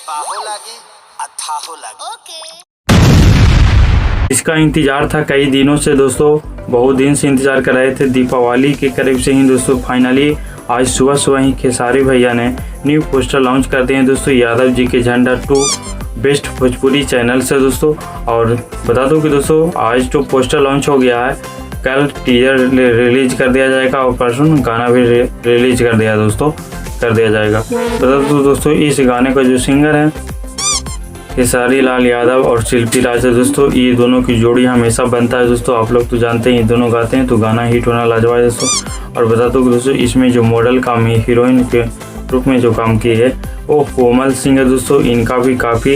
बाहो लागी अथाहो लागी। इसका इंतज़ार था कई दिनों से दोस्तों, बहुत दिन से इंतज़ार कर रहे थे। दीपावली के करीब से ही दोस्तों फाइनली आज सुबह सुबह ही खेसारी भैया ने न्यू पोस्टर लॉन्च कर दिए हैं दोस्तों, यादव जी के झंडा 2 बेस्ट भोजपुरी चैनल से दोस्तों। और बता दूं कि दोस्तों आज तो पोस्टर लॉन्च हो गया है, कल टीजर रिलीज कर दिया जाएगा और परसों गाना भी रिलीज कर दिया जाएगा। बता दूं दोस्तों इस गाने का जो सिंगर है खेसारी लाल यादव और शिल्पी राज है दोस्तों, ये दोनों की जोड़ी हमेशा बनता है दोस्तों। आप लोग तो जानते हैं ये दोनों गाते हैं तो गाना हिट होना लाजवाब है दोस्तों। और बता दो कि दोस्तों इसमें जो मॉडल काम है, हीरोइन के रूप में जो काम की है वो कोमल सिंह है दोस्तों। इनका भी काफ़ी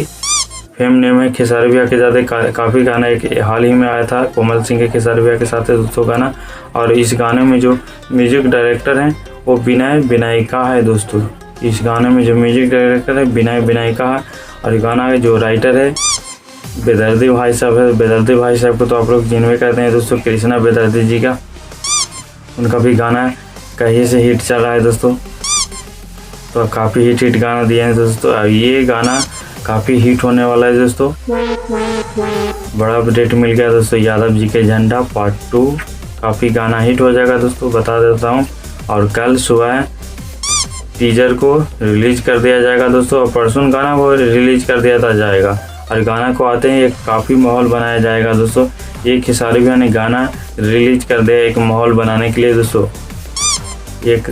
फेम नेम है खेसारी भैया के ज़्यादा। काफ़ी गाना एक हाल ही में आया था कोमल सिंह के खेसारी भैया के साथ है दोस्तों गाना। और इस गाने में जो म्यूजिक डायरेक्टर हैं वो विनय विनायका है दोस्तों। इस गाने में जो म्यूजिक डायरेक्टर है विनय विनायका है और गाना के जो राइटर है बेदर्दी भाई साहब है। बेदर्दी भाई साहब को तो आप लोग जिनमें कहते हैं दोस्तों कृष्णा बेदर्दी जी का, उनका भी गाना कहीं से हिट चल रहा है दोस्तों, तो काफ़ी हिट गाना दिए हैं दोस्तों। अब ये गाना काफ़ी हिट होने वाला है दोस्तों। बड़ा अपडेट मिल गया दोस्तों, यादव जी के झंडा पार्ट 2 काफ़ी गाना हिट हो जाएगा दोस्तों, बता देता हूँ। और कल सुबह टीजर को रिलीज कर दिया जाएगा दोस्तों और परसों गाना को रिलीज कर दिया जाएगा। और गाना को आते ही एक काफ़ी माहौल बनाया जाएगा दोस्तों। ये खेसारी भैया ने गाना रिलीज कर दिया एक माहौल बनाने के लिए दोस्तों। एक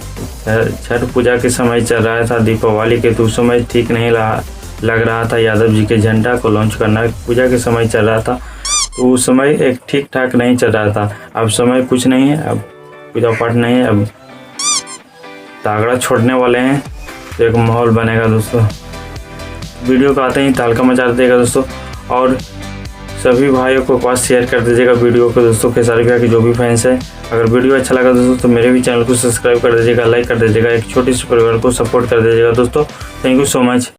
छठ पूजा के समय चल रहा था दीपावली के, तो उस समय ठीक नहीं लग रहा था यादव जी के झंडा को लॉन्च करना। पूजा के समय चल रहा था तो उस समय एक ठीक ठाक नहीं चल रहा था। अब समय कुछ नहीं है, अब पूजा पाठ नहीं है, अब तागड़ा छोड़ने वाले हैं तो एक माहौल बनेगा दोस्तों। वीडियो को आते ही तालका मचा देगा दोस्तों और सभी भाइयों को पास शेयर कर दीजिएगा वीडियो को दोस्तों। खेसारी भैया के जो भी फैंस हैं, अगर वीडियो अच्छा लगा दोस्तों तो मेरे भी चैनल को सब्सक्राइब कर दीजिएगा, लाइक कर दीजिएगा, एक छोटी सी परिवार को सपोर्ट कर दीजिएगा दोस्तों। Thank you so much.